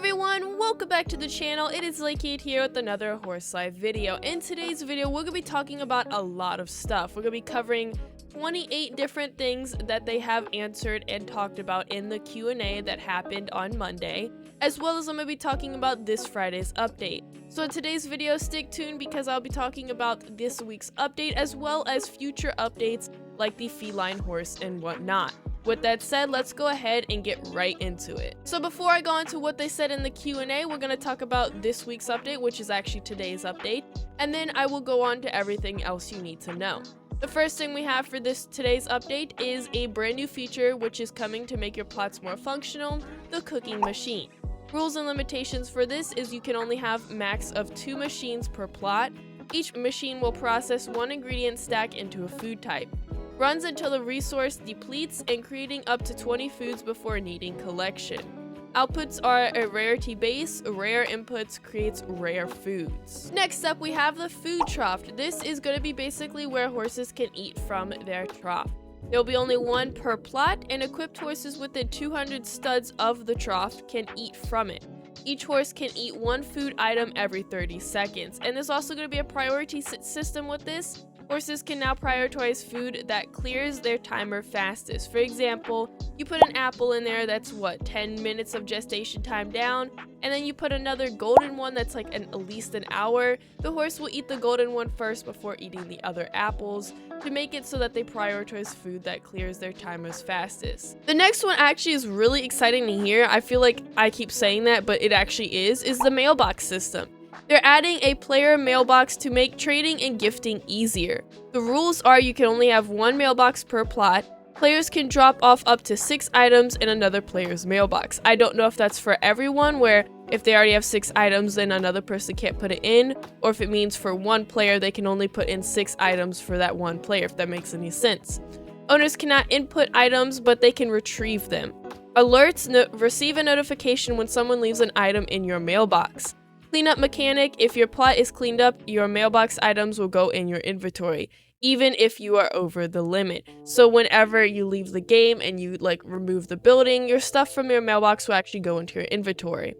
everyone, welcome back to the channel. It is Lakey here with another horse life video. In today's video, we're going to be talking about a lot of stuff. We're going to be covering 28 different things that they have answered and talked about in the Q&A that happened on Monday, as well as I'm going to be talking about this Friday's update. So in today's video, stick tuned because I'll be talking about this week's update as well as future updates like the feline horse and whatnot. With that said, let's go ahead and get right into it. So before I go into what they said in the Q&A, we're going to talk about this week's update, which is actually today's update, and then I will go on to everything else you need to know. The first thing we have for today's update is a brand new feature which is coming to make your plots more functional, the cooking machine. Rules and limitations for this is you can only have max of 2 machines per plot. Each machine will process 1 ingredient stack into a food type. Runs until the resource depletes and creating up to 20 foods before needing collection. Outputs are a rarity base, rare inputs creates rare foods. Next up we have the food trough. This is going to be basically where horses can eat from their trough. There will be only 1 per plot, and equipped horses within 200 studs of the trough can eat from it. Each horse can eat 1 food item every 30 seconds, and there's also going to be a priority system with this. Horses can now prioritize food that clears their timer fastest. For example, you put an apple in there that's 10 minutes of gestation time down, and then you put another golden one that's like at least an hour. The horse will eat the golden one first before eating the other apples to make it so that they prioritize food that clears their timers fastest. The next one actually is really exciting to hear. I feel like I keep saying that, but it actually is the mailbox system. They're adding a player mailbox to make trading and gifting easier. The rules are you can only have 1 mailbox per plot. Players can drop off up to 6 items in another player's mailbox. I don't know if that's for everyone, where if they already have 6 items then another person can't put it in, or if it means for 1 player they can only put in 6 items for that 1 player, if that makes any sense. Owners cannot input items, but they can retrieve them. Alerts receive a notification when someone leaves an item in your mailbox. Cleanup mechanic: if your plot is cleaned up, your mailbox items will go in your inventory, even if you are over the limit. So whenever you leave the game and you remove the building, your stuff from your mailbox will actually go into your inventory.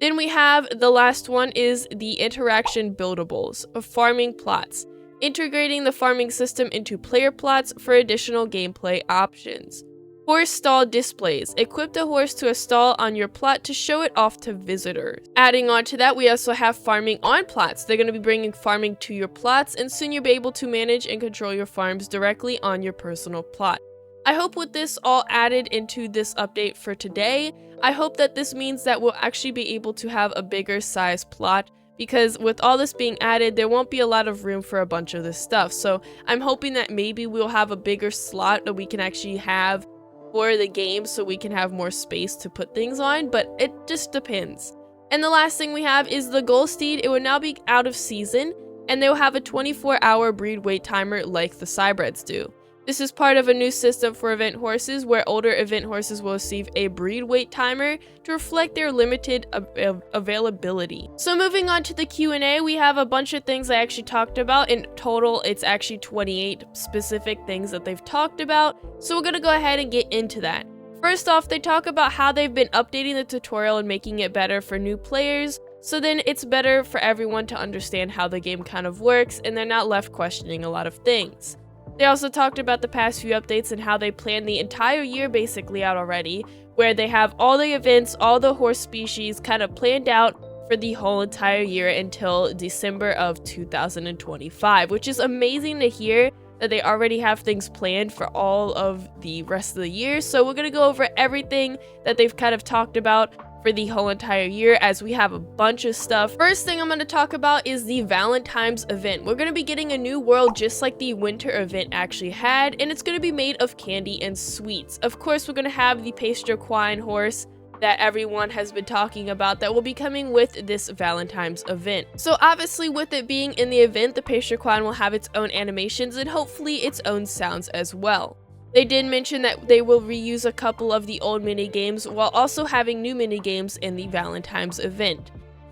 Then we have the last one is the interaction buildables of farming plots, integrating the farming system into player plots for additional gameplay options. Horse stall displays. Equip the horse to a stall on your plot to show it off to visitors. Adding on to that, we also have farming on plots. They're going to be bringing farming to your plots, and soon you'll be able to manage and control your farms directly on your personal plot. I hope with this all added into this update for today, I hope that this means that we'll actually be able to have a bigger size plot, because with all this being added, there won't be a lot of room for a bunch of this stuff. So I'm hoping that maybe we'll have a bigger slot that we can actually have for the game so we can have more space to put things on, but it just depends. And the last thing we have is the Gold Steed. It will now be out of season, and they will have a 24-hour breed wait timer like the Cybreds do. This is part of a new system for event horses where older event horses will receive a breed wait timer to reflect their limited availability. So moving on to the Q&A, we have a bunch of things I actually talked about. In total, it's actually 28 specific things that they've talked about. So we're going to go ahead and get into that. First off, they talk about how they've been updating the tutorial and making it better for new players. So then it's better for everyone to understand how the game kind of works and they're not left questioning a lot of things. They also talked about the past few updates and how they plan the entire year basically out already, where they have all the events, all the horse species kind of planned out for the whole entire year until December of 2025, which is amazing to hear that they already have things planned for all of the rest of the year. So we're going to go over everything that they've kind of talked about for the whole entire year, as we have a bunch of stuff. First thing I'm going to talk about is the Valentine's event. We're going to be getting a new world just like the winter event actually had, and it's going to be made of candy and sweets. Of course, we're going to have the Prehistoric horse that everyone has been talking about that will be coming with this Valentine's event. So obviously with it being in the event, the Prehistoric will have its own animations and hopefully its own sounds as well. They did mention that they will reuse a couple of the old minigames while also having new minigames in the Valentine's event.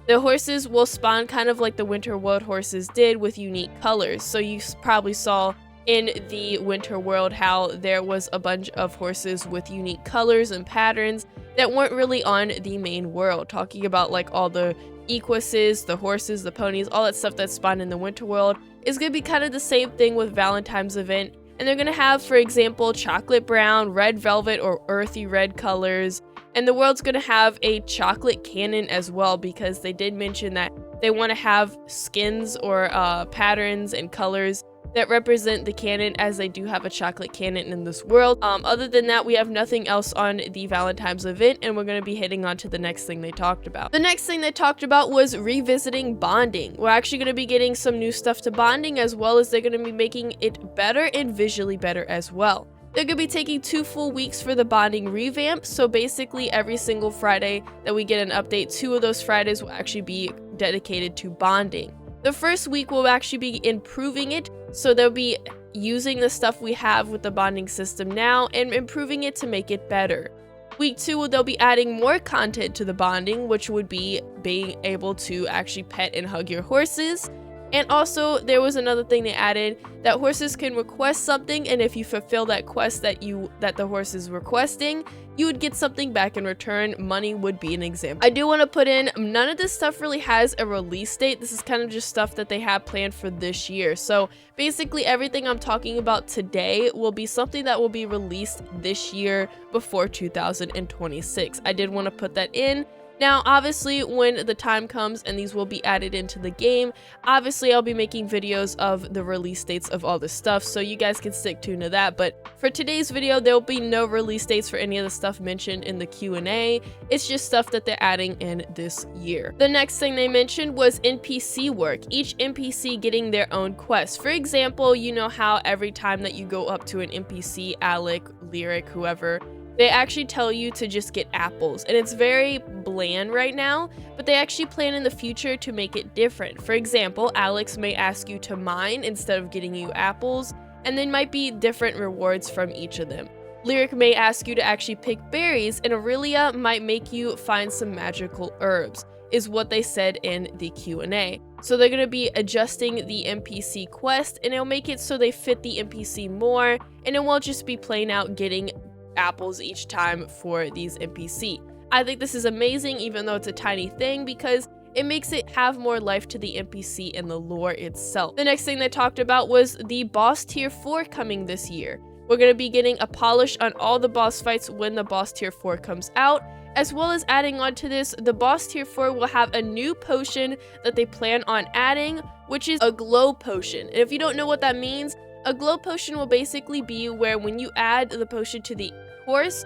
The horses will spawn kind of like the Winter World horses did with unique colors. So you probably saw in the winter world how there was a bunch of horses with unique colors and patterns that weren't really on the main world, talking about like all the equises, the horses, the ponies, all that stuff that spawned in the winter world is going to be kind of the same thing with Valentine's event. And they're going to have, for example, chocolate brown, red velvet, or earthy red colors. And the world's going to have a chocolate cannon as well, because they did mention that they want to have skins or patterns and colors that represent the cannon, as they do have a chocolate cannon in this world. Other than that, we have nothing else on the Valentine's event, and we're going to be hitting on to the next thing they talked about. The next thing they talked about was revisiting bonding. We're actually going to be getting some new stuff to bonding, as well as they're going to be making it better and visually better as well. They're going to be taking 2 full weeks for the bonding revamp, so basically every single Friday that we get an update, 2 of those Fridays will actually be dedicated to bonding. The first week will actually be improving it, so they'll be using the stuff we have with the bonding system now and improving it to make it better. Week 2, they'll be adding more content to the bonding, which would be being able to actually pet and hug your horses. And also, there was another thing they added, that horses can request something, and if you fulfill that quest that the horse is requesting, you would get something back in return. Money would be an example. I do want to put in, none of this stuff really has a release date. This is kind of just stuff that they have planned for this year. So basically everything I'm talking about today will be something that will be released this year before 2026. I did want to put that in. Now, obviously, when the time comes and these will be added into the game, obviously I'll be making videos of the release dates of all this stuff, so you guys can stick tuned to that. But for today's video, there'll be no release dates for any of the stuff mentioned in the Q&A. It's just stuff that they're adding in this year. The next thing they mentioned was NPC work, each NPC getting their own quest. For example, you know how every time that you go up to an NPC, Alec, Lyric, whoever, they actually tell you to just get apples, and it's very bland right now, but they actually plan in the future to make it different. For example, Alex may ask you to mine instead of getting you apples, and there might be different rewards from each of them. Lyric may ask you to actually pick berries, and Aurelia might make you find some magical herbs, is what they said in the Q&A. So they're going to be adjusting the NPC quest, and it'll make it so they fit the NPC more, and it won't just be plain out getting apples each time for these NPC. I think this is amazing, even though it's a tiny thing, because it makes it have more life to the NPC and the lore itself. The next thing they talked about was the boss tier 4 coming this year. We're going to be getting a polish on all the boss fights when the boss tier 4 comes out, as well as adding on to this, the boss tier 4 will have a new potion that they plan on adding, which is a glow potion. And if you don't know what that means, a glow potion will basically be where when you add the potion to the horse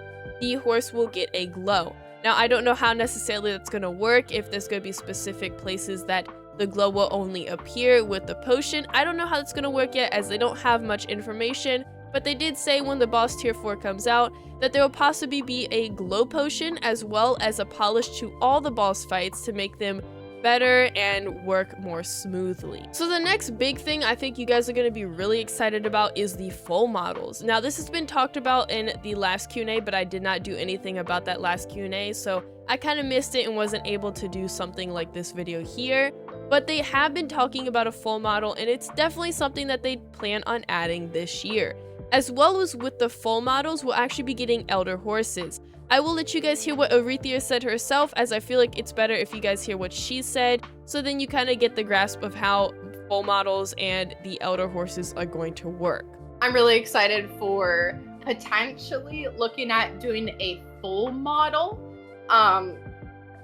will get a glow. Now, I don't know how necessarily that's going to work, if there's going to be specific places that the glow will only appear with the potion. I don't know how that's going to work yet, as they don't have much information, but they did say when the boss tier 4 comes out that there will possibly be a glow potion as well as a polish to all the boss fights to make them better and work more smoothly. So the next big thing I think you guys are going to be really excited about is the Foal models. Now, this has been talked about in the last Q&A, but I did not do anything about that last Q&A, so I kind of missed it and wasn't able to do something like this video here. But they have been talking about a Foal model, and it's definitely something that they plan on adding this year. As well as with the Foal models, we'll actually be getting elder horses. I will let you guys hear what Aretha said herself, as I feel like it's better if you guys hear what she said, so then you kind of get the grasp of how Foal models and the elder horses are going to work. I'm really excited for potentially looking at doing a Foal model.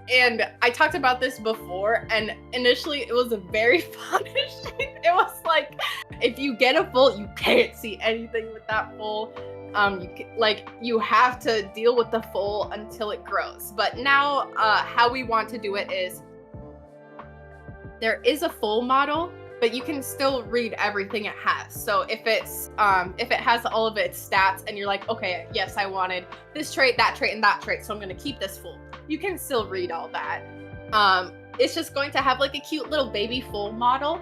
And I talked about this before, and initially it was very punishing. It was like, if you get a Foal, you can't see anything with that Foal. You have to deal with the Foal until it grows. But now, how we want to do it is, there is a Foal model, but you can still read everything it has. So if it has all of its stats, and you're like, okay, yes, I wanted this trait, and that trait, so I'm gonna keep this Foal. You can still read all that. It's just going to have like a cute little baby Foal model.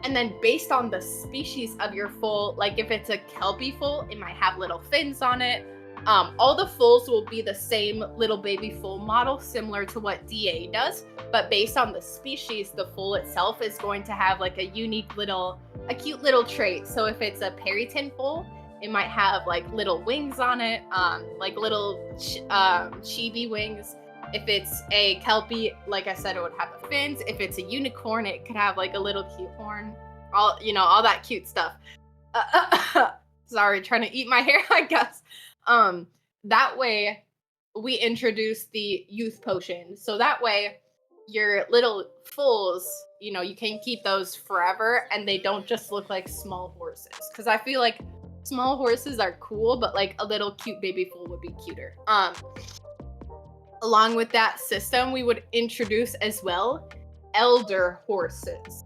And then based on the species of your Foal, like if it's a Kelpie Foal, it might have little fins on it. All the Foals will be the same little baby Foal model, similar to what DA does. But based on the species, the Foal itself is going to have like a unique little a cute little trait. So if it's a Perryton foal, it might have like little wings on it, like little chibi wings. If it's a Kelpie, like I said, it would have the fins. If it's a unicorn, it could have like a little cute horn. All all that cute stuff. Sorry, trying to eat my hair, I guess. That way we introduce the youth potion. So that way your little foals, you can keep those forever and they don't just look like small horses. Because I feel like small horses are cool, but like a little cute baby foal would be cuter. Along with that system, we would introduce as well elder horses.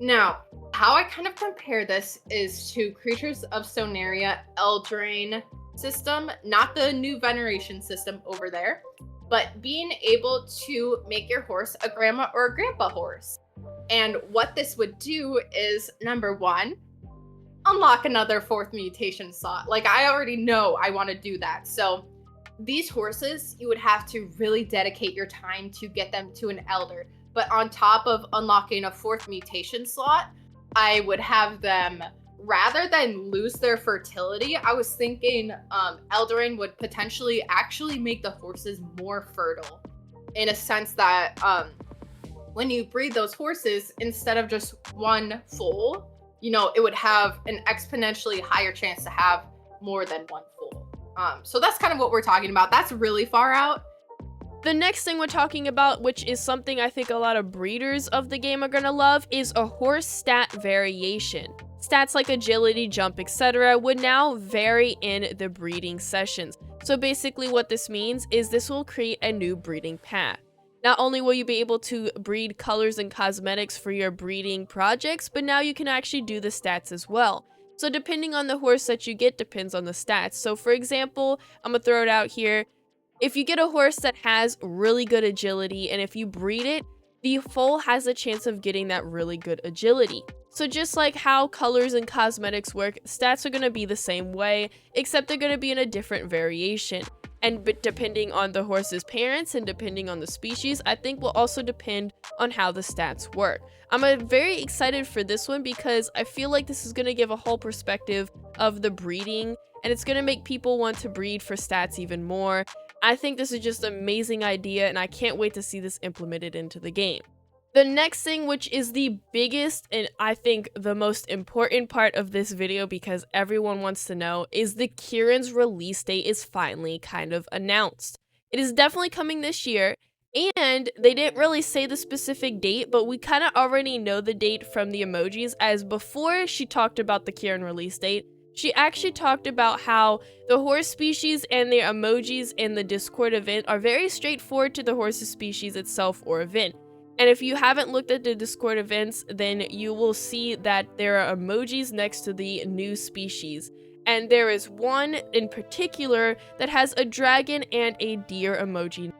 Now, how I kind of compare this is to Creatures of Sonaria Eldraine system, not the new veneration system over there, but being able to make your horse a grandma or a grandpa horse. And what this would do is, number one, unlock another 4th mutation slot. Like, I already know I want to do that. So these horses, you would have to really dedicate your time to get them to an elder. But on top of unlocking a 4th mutation slot, I would have them, rather than lose their fertility, I was thinking Eldraine would potentially actually make the horses more fertile. In a sense that when you breed those horses, instead of just one foal, it would have an exponentially higher chance to have more than one foal. So that's kind of what we're talking about. That's really far out. The next thing we're talking about, which is something I think a lot of breeders of the game are gonna love, is a horse stat variation. Stats like agility, jump, etc. would now vary in the breeding sessions. So basically what this means is this will create a new breeding path. Not only will you be able to breed colors and cosmetics for your breeding projects, but now you can actually do the stats as well. So depending on the horse that you get depends on the stats. So for example, I'm gonna throw it out here. If you get a horse that has really good agility, and if you breed it, the foal has a chance of getting that really good agility. So just like how colors and cosmetics work, stats are going to be the same way, except they're going to be in a different variation. And depending on the horse's parents and depending on the species, I think will also depend on how the stats work. I'm very excited for this one because I feel like this is going to give a whole perspective of the breeding, and it's going to make people want to breed for stats even more. I think this is just an amazing idea, and I can't wait to see this implemented into the game. The next thing, which is the biggest and I think the most important part of this video because everyone wants to know, is the Kieran's release date is finally kind of announced. It is definitely coming this year, and they didn't really say the specific date, but we kind of already know the date from the emojis, as before she talked about the Kieran release date, she actually talked about how the horse species and their emojis in the Discord event are very straightforward to the horse's species itself or event. And if you haven't looked at the Discord events, then you will see that there are emojis next to the new species. And there is one in particular that has a dragon and a deer emoji.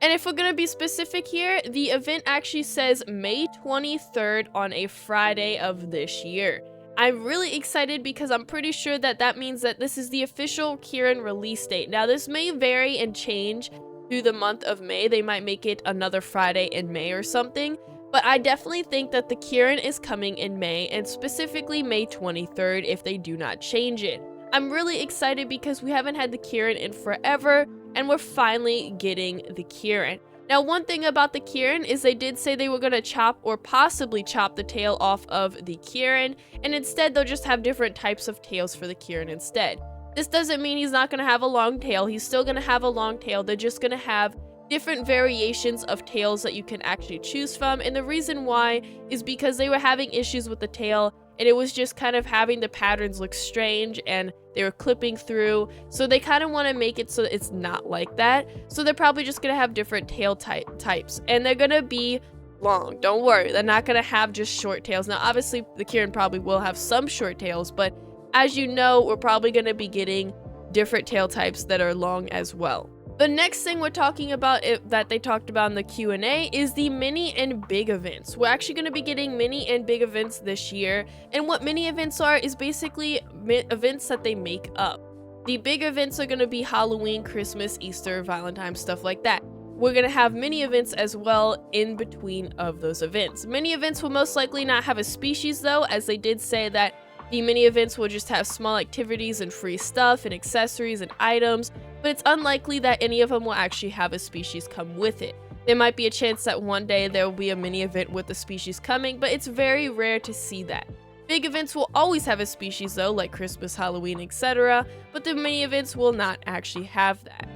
And if we're going to be specific here, the event actually says May 23rd on a Friday of this year. I'm really excited because I'm pretty sure that that means that this is the official Kieran release date. Now, this may vary and change through the month of May. They might make it another Friday in May or something, but I definitely think that the Kieran is coming in May, and specifically May 23rd if they do not change it. I'm really excited because we haven't had the Kieran in forever, and we're finally getting the Kieran. Now, one thing about the Kieran is they did say they were going to chop or possibly chop the tail off of the Kieran, and instead they'll just have different types of tails for the Kieran instead. This doesn't mean he's not going to have a long tail. He's still going to have a long tail. They're just going to have different variations of tails that you can actually choose from, and the reason why is because they were having issues with the tail, and it was just kind of having the patterns look strange and they were clipping through, so they kind of want to make it so that it's not like that. So they're probably just going to have different tail types, and they're going to be long. Don't worry, they're not going to have just short tails. Now obviously the Kieran probably will have some short tails, but as you know, we're probably going to be getting different tail types that are long as well. The next thing we're talking about that they talked about in the Q&A is the mini and big events. We're actually going to be getting mini and big events this year, and what mini events are is basically events that they make up. The big events are going to be Halloween, Christmas, Easter, Valentine, stuff like that. we're going to have mini events as well in between of those events. Mini events will most likely not have a species though, as they did say that the mini events will just have small activities and free stuff and accessories and items, but it's unlikely that any of them will actually have a species come with it. There might be a chance that one day there will be a mini event with the species coming, but it's very rare to see that. Big events will always have a species though, like Christmas, Halloween, etc., but the mini events will not actually have that.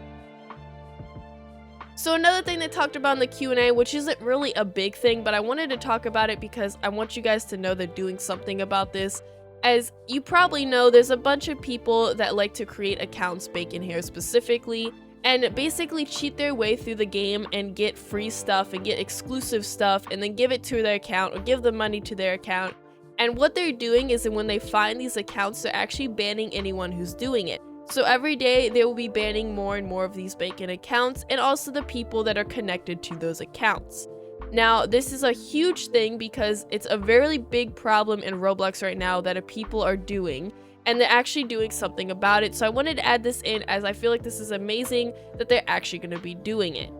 So another thing they talked about in the Q&A, which isn't really a big thing, but I wanted to talk about it because I want you guys to know they're doing something about this. As you probably know, there's a bunch of people that like to create accounts, Bacon here specifically, and basically cheat their way through the game and get free stuff and get exclusive stuff and then give it to their account or give the money to their account. And what they're doing is that when they find these accounts, they're actually banning anyone who's doing it. So every day they will be banning more and more of these Bacon accounts and also the people that are connected to those accounts. Now, this is a huge thing because it's a very big problem in Roblox right now that people are doing, and they're actually doing something about it. So I wanted to add this in as I feel like this is amazing that they're actually going to be doing it.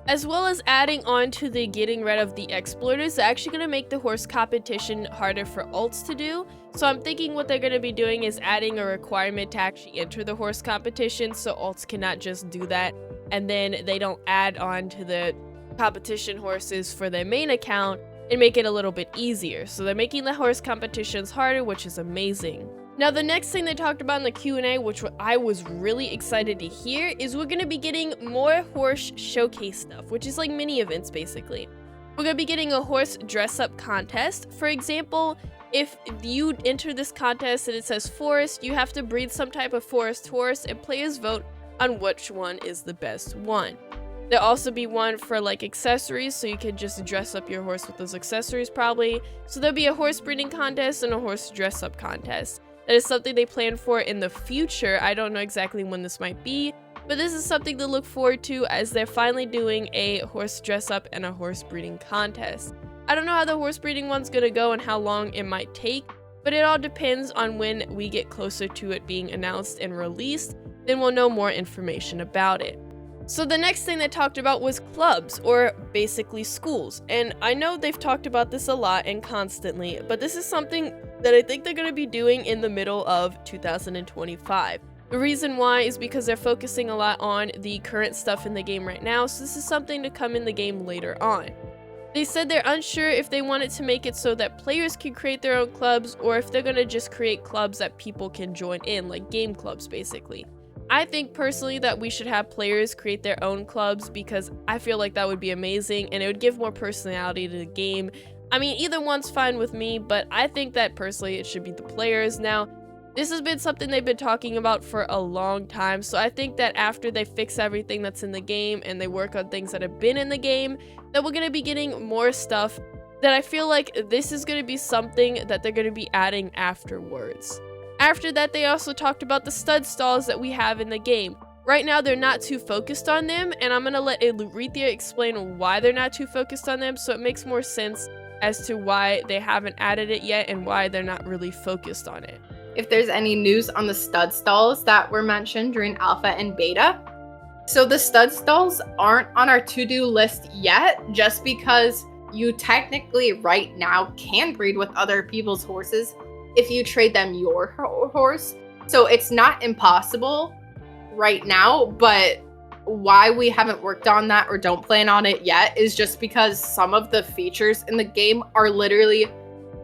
As well as adding on to the getting rid of the exploiters, they're actually going to make the horse competition harder for alts to do. So I'm thinking what they're going to be doing is adding a requirement to actually enter the horse competition so alts cannot just do that and then they don't add on to the competition horses for their main account and make it a little bit easier. So they're making the horse competitions harder, which is amazing. Now the next thing they talked about in the Q&A, which I was really excited to hear, is we're going to be getting more horse showcase stuff, which is like mini events basically. We're going to be getting a horse dress up contest. For example, if you enter this contest and it says forest, you have to breed some type of forest horse and players vote on which one is the best one. There'll also be one for like accessories, so you can just dress up your horse with those accessories probably. So there'll be a horse breeding contest and a horse dress up contest. That is something they plan for in the future. I don't know exactly when this might be, but this is something to look forward to as they're finally doing a horse dress up and a horse breeding contest. I don't know how the horse breeding one's gonna go and how long it might take, but it all depends on when we get closer to it being announced and released, then we'll know more information about it. So the next thing they talked about was clubs, or basically schools. And I know they've talked about this a lot and constantly, but this is something that I think they're going to be doing in the middle of 2025. The reason why is because they're focusing a lot on the current stuff in the game right now, so this is something to come in the game later on. They said they're unsure if they wanted to make it so that players can create their own clubs, or if they're going to just create clubs that people can join in, like game clubs basically. I think personally that we should have players create their own clubs because I feel like that would be amazing and it would give more personality to the game. I mean, either one's fine with me, but I think that personally it should be the players. Now, this has been something they've been talking about for a long time, so I think that after they fix everything that's in the game and they work on things that have been in the game, that we're going to be getting more stuff that I feel like this is going to be something that they're going to be adding afterwards. After that, they also talked about the stud stalls that we have in the game. Right now, they're not too focused on them, and I'm going to let Aretha explain why they're not too focused on them, so it makes more sense as to why they haven't added it yet and why they're not really focused on it. If there's any news on the stud stalls that were mentioned during alpha and beta. So the stud stalls aren't on our to-do list yet, just because you technically right now can breed with other people's horses if you trade them your horse. So it's not impossible right now, but why we haven't worked on that or don't plan on it yet is just because some of the features in the game are literally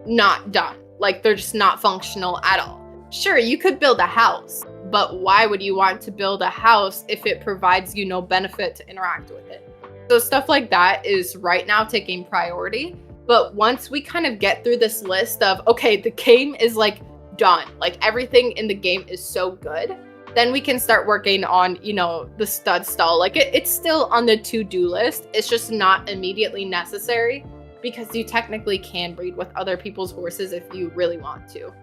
not done. Like, they're just not functional at all. Sure, you could build a house, but why would you want to build a house if it provides you no benefit to interact with it? So stuff like that is right now taking priority. But once we kind of get through this list of, okay, the game is like done, like everything in the game is so good, then we can start working on, you know, the stud stall. Like it's still on the to-do list. It's just not immediately necessary because you technically can breed with other people's horses if you really want to.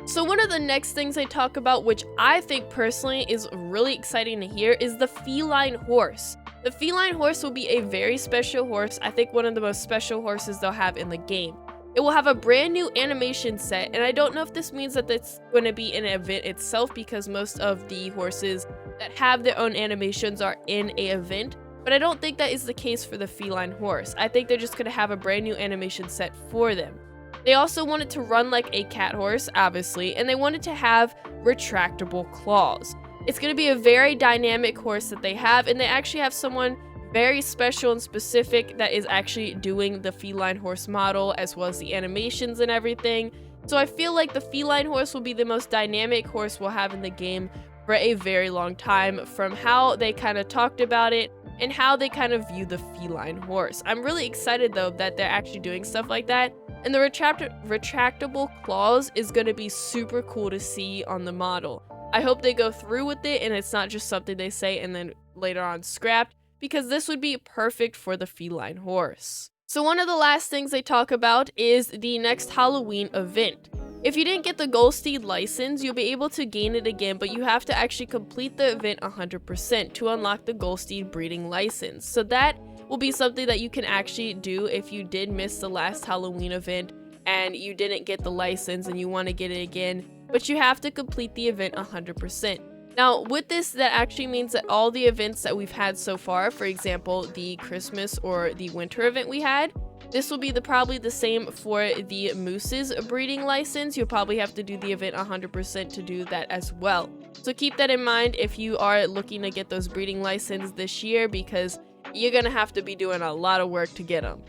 So one of the next things they talk about, which I think personally is really exciting to hear, is the feline horse. The feline horse will be a very special horse. I think one of the most special horses they'll have in the game. It will have a brand new animation set, and I don't know if this means that it's going to be an event itself because most of the horses that have their own animations are in a event, but I don't think that is the case for the feline horse. I think they're just going to have a brand new animation set for them. They also wanted to run like a cat horse, obviously, and they wanted to have retractable claws. It's going to be a very dynamic horse that they have, and they actually have someone very special and specific that is actually doing the feline horse model as well as the animations and everything. So I feel like the feline horse will be the most dynamic horse we'll have in the game for a very long time, from how they kind of talked about it and how they kind of view the feline horse. I'm really excited though that they're actually doing stuff like that, and the retractable claws is going to be super cool to see on the model. I hope they go through with it and it's not just something they say and then later on scrapped, because this would be perfect for the feline horse. So one of the last things they talk about is the next Halloween event. If you didn't get the Goldsteed license, you'll be able to gain it again, but you have to actually complete the event 100% to unlock the Goldsteed breeding license. So that will be something that you can actually do if you did miss the last Halloween event and you didn't get the license and you want to get it again, but you have to complete the event 100%. Now, with this, that actually means that all the events that we've had so far, for example, the Christmas or the winter event we had, this will be probably the same for the Moose's breeding license. You'll probably have to do the event 100% to do that as well. So keep that in mind if you are looking to get those breeding licenses this year, because you're going to have to be doing a lot of work to get them.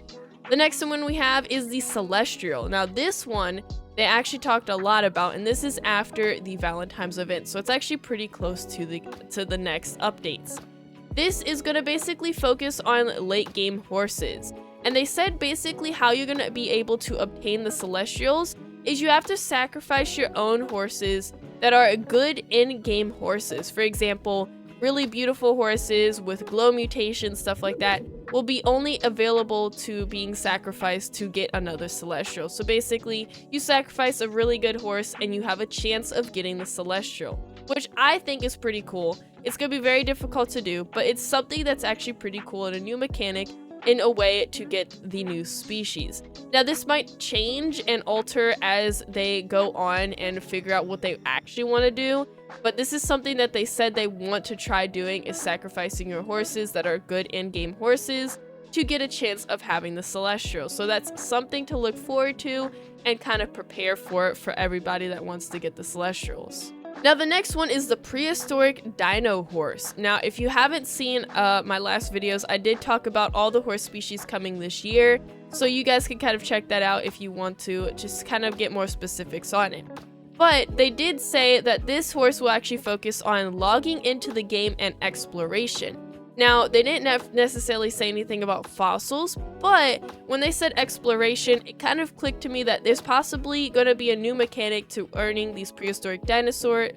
The next one we have is the Celestial. Now this one, they actually talked a lot about, and this is after the Valentine's event, so it's actually pretty close to the next updates. This is going to basically focus on late game horses, and they said basically how you're going to be able to obtain the Celestials is you have to sacrifice your own horses that are good in-game horses. For example, really beautiful horses with glow mutations, stuff like that, will be only available to being sacrificed to get another Celestial. So basically, you sacrifice a really good horse and you have a chance of getting the Celestial, which I think is pretty cool. It's going to be very difficult to do, but it's something that's actually pretty cool and a new mechanic in a way to get the new species. Now this might change and alter as they go on and figure out what they actually want to do, but this is something that they said they want to try doing, is sacrificing your horses that are good in-game horses to get a chance of having the Celestial. So that's something to look forward to and kind of prepare for everybody that wants to get the Celestials. Now the next one is the Prehistoric Dino Horse. Now if you haven't seen my last videos, I did talk about all the horse species coming this year, so you guys can kind of check that out if you want to just kind of get more specifics on it. But they did say that this horse will actually focus on logging into the game and exploration. Now, they didn't necessarily say anything about fossils, but when they said exploration, it kind of clicked to me that there's possibly going to be a new mechanic to earning these prehistoric dinosaur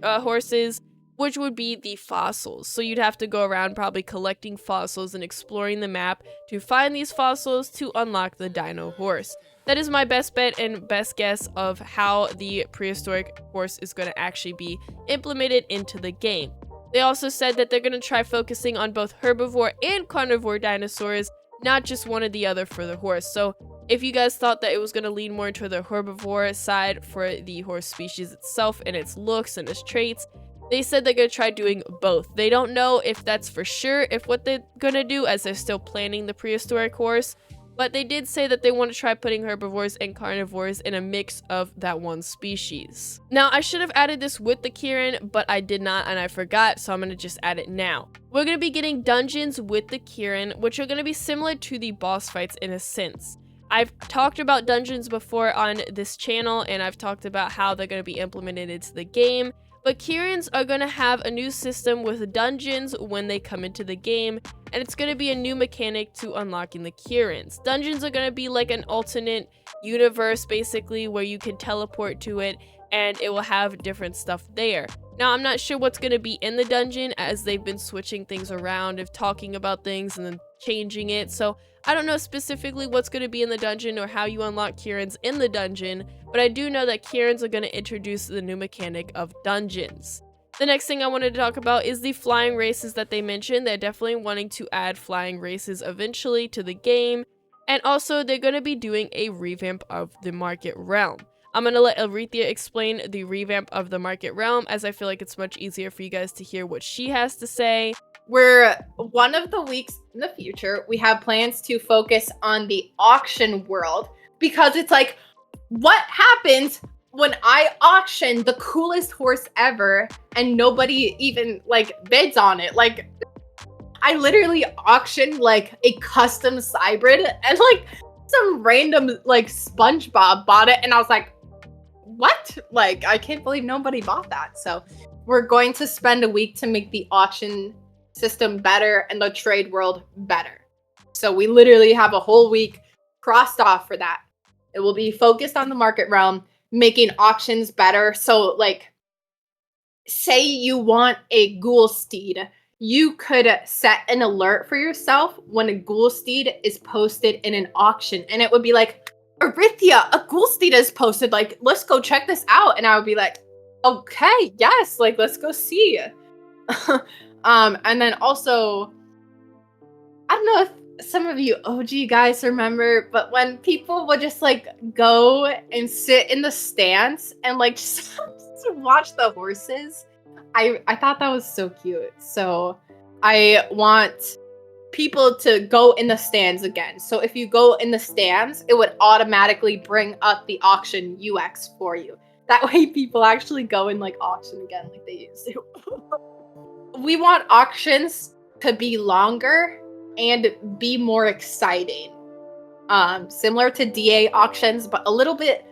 horses, which would be the fossils. So you'd have to go around probably collecting fossils and exploring the map to find these fossils to unlock the dino horse. That is my best bet and best guess of how the prehistoric horse is going to actually be implemented into the game. They also said that they're going to try focusing on both herbivore and carnivore dinosaurs, not just one or the other for the horse. So if you guys thought that it was going to lean more into the herbivore side for the horse species itself and its looks and its traits, they said they're going to try doing both. They don't know if that's for sure, if what they're going to do, as they're still planning the prehistoric horse. But they did say that they want to try putting herbivores and carnivores in a mix of that one species. Now, I should have added this with the Kieran, but I did not and I forgot, so I'm going to just add it now. We're going to be getting dungeons with the Kieran, which are going to be similar to the boss fights in a sense. I've talked about dungeons before on this channel, and I've talked about how they're going to be implemented into the game. But Kirins are going to have a new system with dungeons when they come into the game, and it's going to be a new mechanic to unlocking the Kirins. Dungeons are going to be like an alternate universe, basically, where you can teleport to it, and it will have different stuff there. Now, I'm not sure what's going to be in the dungeon, as they've been switching things around, of talking about things and then changing it, so I don't know specifically what's going to be in the dungeon or how you unlock Kirins in the dungeon, but I do know that Kirins are going to introduce the new mechanic of dungeons. The next thing I wanted to talk about is the flying races that they mentioned. They're definitely wanting to add flying races eventually to the game, and also they're going to be doing a revamp of the market realm. I'm gonna let Alethea explain the revamp of the market realm, as I feel like it's much easier for you guys to hear what she has to say. We're one of the weeks in the future, we have plans to focus on the auction world, because it's like, what happens when I auction the coolest horse ever and nobody even like bids on it? Like, I literally auctioned like a custom hybrid and like some random like SpongeBob bought it, and I was like, what? Like, I can't believe nobody bought that. So we're going to spend a week to make the auction system better and the trade world better. So we literally have a whole week crossed off for that. It will be focused on the market realm, making auctions better. So like, say you want a ghoul steed, you could set an alert for yourself when a ghoul steed is posted in an auction, and it would be like, Alethea, a ghoul steed is posted, like, let's go check this out. And I would be like, okay, yes, like, let's go see. And then also, I don't know if some of you OG guys remember, but when people would just like go and sit in the stands and like just watch the horses, I thought that was so cute. So I want people to go in the stands again. So if you go in the stands, it would automatically bring up the auction UX for you. That way people actually go and like auction again like they used to. We want auctions to be longer and be more exciting. Similar to DA auctions, but a little bit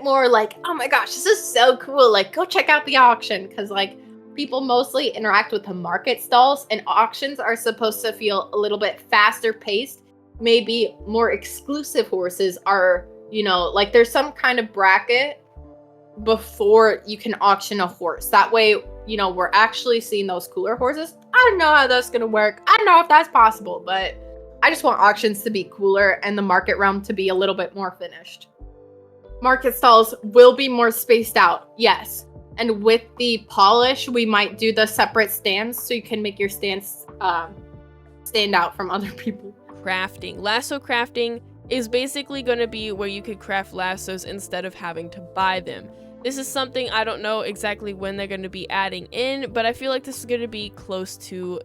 more like, oh my gosh, this is so cool. Like, go check out the auction, because like people mostly interact with the market stalls, and auctions are supposed to feel a little bit faster paced. Maybe more exclusive horses are, you know, like there's some kind of bracket before you can auction a horse. That way, you know, we're actually seeing those cooler horses. I don't know how that's gonna work. I don't know if that's possible, but I just want auctions to be cooler and the market realm to be a little bit more finished. Market stalls will be more spaced out, yes. And with the polish, we might do the separate stands so you can make your stands stand out from other people. Crafting. Lasso crafting is basically going to be where you could craft lassos instead of having to buy them. This is something I don't know exactly when they're going to be adding in, but I feel like this is going to be close to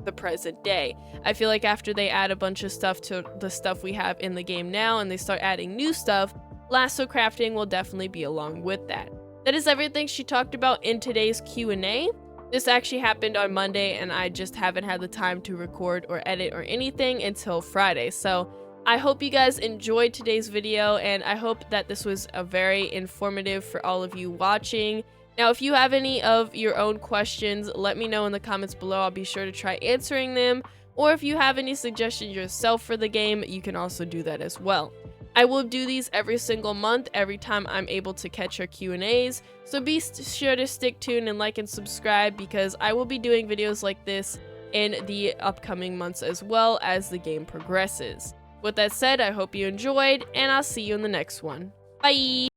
the present day. I feel like after they add a bunch of stuff to the stuff we have in the game now and they start adding new stuff, lasso crafting will definitely be along with that. That is everything she talked about in today's Q&A. This actually happened on Monday and I just haven't had the time to record or edit or anything until Friday. So I hope you guys enjoyed today's video, and I hope that this was a very informative for all of you watching. Now, if you have any of your own questions, let me know in the comments below. I'll be sure to try answering them. Or if you have any suggestions yourself for the game, you can also do that as well. I will do these every single month, every time I'm able to catch her Q&As. So be sure to stick tuned and like and subscribe, because I will be doing videos like this in the upcoming months as well as the game progresses. With that said, I hope you enjoyed, and I'll see you in the next one. Bye!